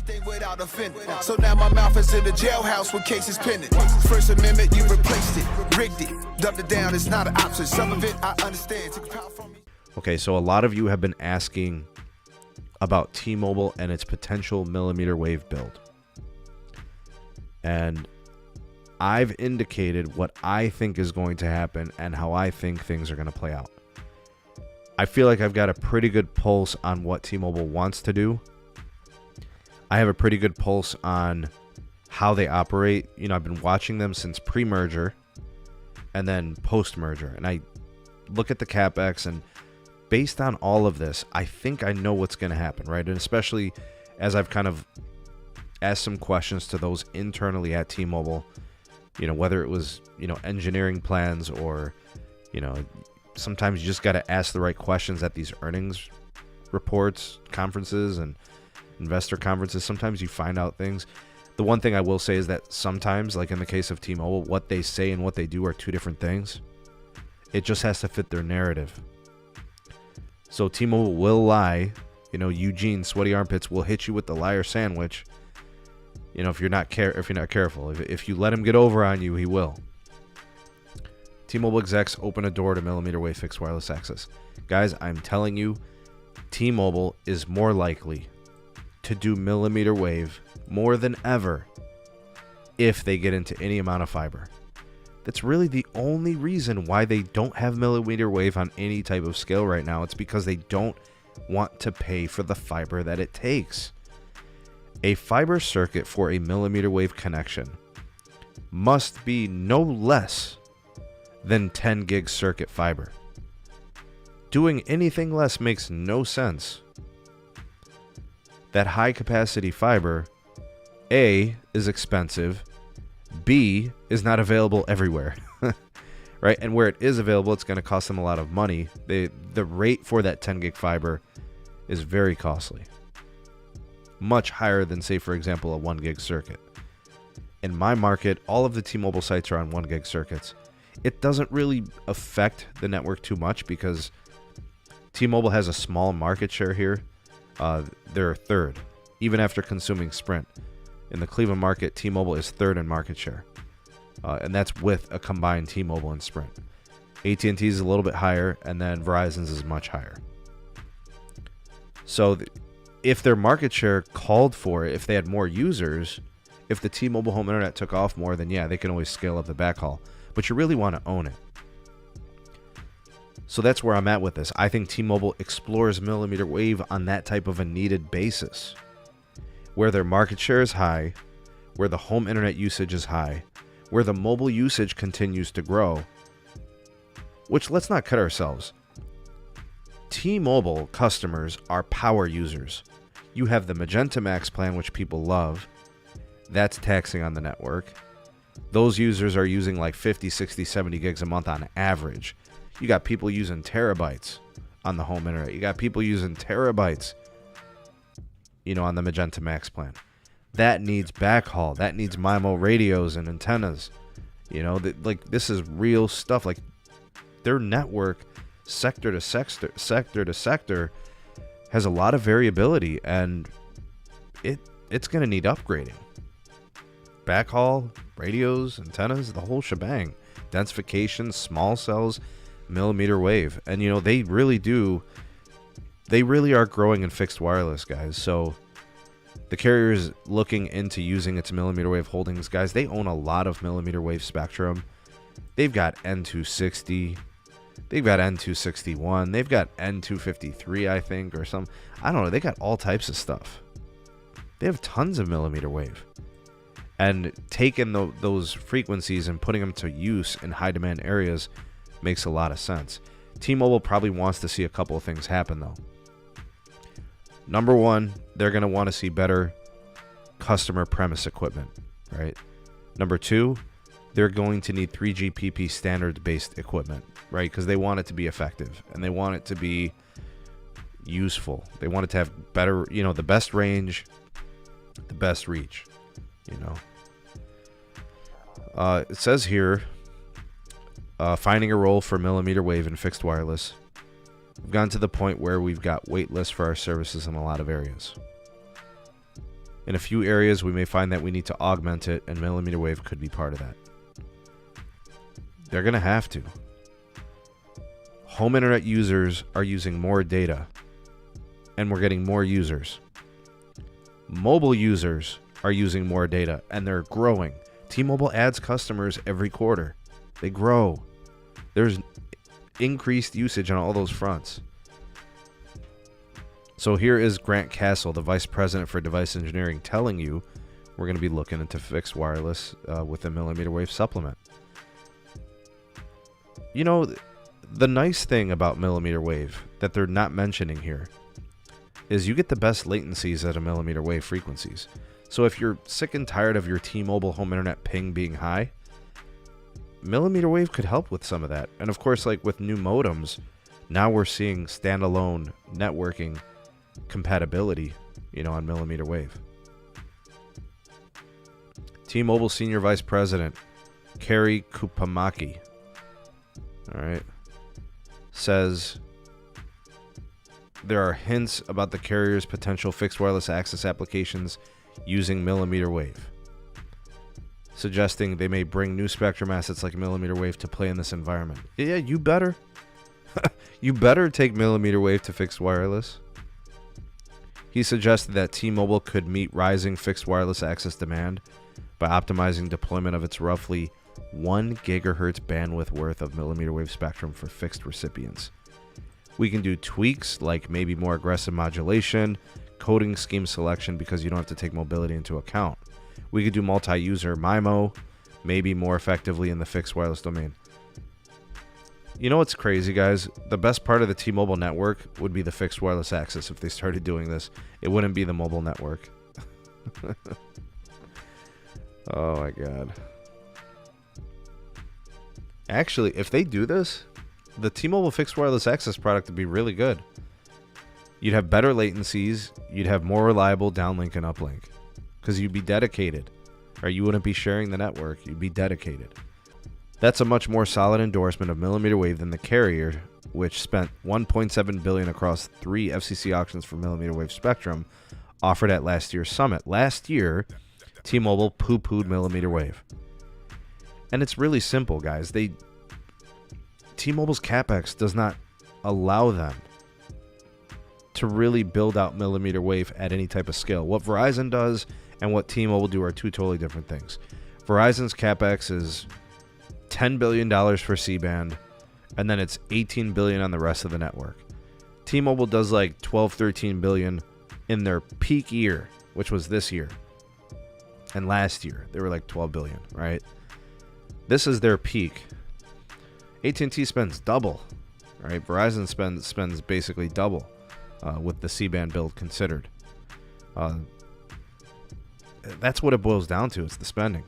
anything without offending. So now my mouth is in the jailhouse with cases pending. First Amendment, you replaced it, rigged it, dumbed it down. It's not an option. Some of it I understand. Took power from me. Okay, so a lot of you have been asking about T-Mobile and its potential millimeter wave build. And I've indicated what I think is going to happen and how I think things are going to play out. I feel like I've got a pretty good pulse on what T-Mobile wants to do. I have a pretty good pulse on how they operate. You know, I've been watching them since pre-merger and then post-merger. And I look at the CapEx, and based on all of this, I think I know what's going to happen, right? And especially as I've kind of asked some questions to those internally at T-Mobile, you know, whether it was, you know, engineering plans or, you know, sometimes you just got to ask the right questions at these earnings reports, conferences, and investor conferences. Sometimes you find out things. The one thing I will say is that sometimes, like in the case of T-Mobile, what they say and what they do are two different things. It just has to fit their narrative. So T-Mobile will lie. You know, Eugene Sweaty Armpits will hit you with the liar sandwich. You know, if you're not careful. If you let him get over on you, he will. T-Mobile execs open a door to millimeter wave fixed wireless access. Guys, I'm telling you, T-Mobile is more likely to do millimeter wave more than ever if they get into any amount of fiber. That's really the only reason why they don't have millimeter wave on any type of scale right now. It's because they don't want to pay for the fiber that it takes. A fiber circuit for a millimeter wave connection must be no less than 10 gig circuit fiber. Doing anything less makes no sense. That high capacity fiber, A, is expensive, B, is not available everywhere. Right? And where it is available, it's going to cost them a lot of money. The rate for that 10 gig fiber is very costly. Much higher than, say, for example, a 1 gig circuit. In my market, all of the T-Mobile sites are on 1 gig circuits. It doesn't really affect the network too much because T-Mobile has a small market share here. They're third, even after consuming Sprint. In the Cleveland market, T-Mobile is third in market share. And that's with a combined T-Mobile and Sprint. AT&T is a little bit higher, and then Verizon's is much higher. So if their market share called for it, if they had more users, if the T-Mobile home internet took off more, then yeah, they can always scale up the backhaul. But you really want to own it. So that's where I'm at with this. I think T-Mobile explores millimeter wave on that type of a needed basis, where their market share is high, where the home internet usage is high, where the mobile usage continues to grow. Which, let's not kid ourselves. T-Mobile customers are power users. You have the Magenta MAX plan, which people love. That's taxing on the network. Those users are using like 50, 60, 70 gigs a month on average. You got people using terabytes on the home internet. You got people using terabytes, you know, on the Magenta MAX plan. That needs backhaul. That needs MIMO radios and antennas. You know, like this is real stuff. Like their network, sector to sector, has a lot of variability, and it's going to need upgrading. Backhaul, radios, antennas, the whole shebang. Densification, small cells, millimeter wave. And, you know, they really are growing in fixed wireless, guys. So the carrier is looking into using its millimeter wave holdings. Guys, they own a lot of millimeter wave spectrum. They've got N260. They've got N261. They've got N253, I think, or some. I don't know. They got all types of stuff. They have tons of millimeter wave. And taking those frequencies and putting them to use in high demand areas makes a lot of sense. T-Mobile probably wants to see a couple of things happen, though. Number one, they're going to want to see better customer premise equipment, right? Number two, they're going to need 3GPP standards-based equipment, right? Because they want it to be effective and they want it to be useful. They want it to have better, you know, the best range, the best reach. You know, it says here, finding a role for millimeter wave and fixed wireless. We've gotten to the point where we've got wait lists for our services in a lot of areas. In a few areas, we may find that we need to augment it, and millimeter wave could be part of that. They're going to have to. Home internet users are using more data, and we're getting more users. Mobile users are using more data, and they're growing. T-Mobile adds customers every quarter. They grow. There's increased usage on all those fronts. So here is Grant Castle, the Vice President for Device Engineering, telling you we're going to be looking into fixed wireless with a millimeter wave supplement. You know, the nice thing about millimeter wave that they're not mentioning here is you get the best latencies at a millimeter wave frequencies. So if you're sick and tired of your T-Mobile home internet ping being high, millimeter wave could help with some of that. And of course, like with new modems, now we're seeing standalone networking compatibility, on millimeter wave. T-Mobile Senior Vice President Kari Kupamaki, all right, says there are hints about the carrier's potential fixed wireless access applications using millimeter wave, suggesting they may bring new spectrum assets like millimeter wave to play in this environment. Yeah, you better. You better take millimeter wave to fixed wireless. He suggested that T-Mobile could meet rising fixed wireless access demand by optimizing deployment of its roughly 1 gigahertz bandwidth worth of millimeter wave spectrum for fixed recipients. We can do tweaks like maybe more aggressive modulation, coding scheme selection because you don't have to take mobility into account. We could do multi-user MIMO, maybe more effectively in the fixed wireless domain. You know what's crazy, guys? The best part of the T-Mobile network would be the fixed wireless access. If they started doing this, it wouldn't be the mobile network. Oh my god. Actually, if they do this, the T-Mobile fixed wireless access product would be really good. You'd have better latencies, you'd have more reliable downlink and uplink, because you'd be dedicated, or you wouldn't be sharing the network, you'd be dedicated. That's a much more solid endorsement of millimeter wave than the carrier, which spent $1.7 billion across 3 FCC auctions for millimeter wave spectrum offered at last year's summit. Last year, T-Mobile poo-pooed millimeter wave. And it's really simple, guys. T-Mobile's CapEx does not allow them to really build out millimeter wave at any type of scale. What Verizon does and what T-Mobile do are two totally different things. Verizon's CapEx is $10 billion for C-band, and then it's $18 billion on the rest of the network. T-Mobile does like $12-13 billion in their peak year, which was this year. And last year, they were like $12 billion, right? This is their peak. AT&T spends double, right? Verizon spends basically double with the C-band build considered. That's what it boils down to. It's the spending.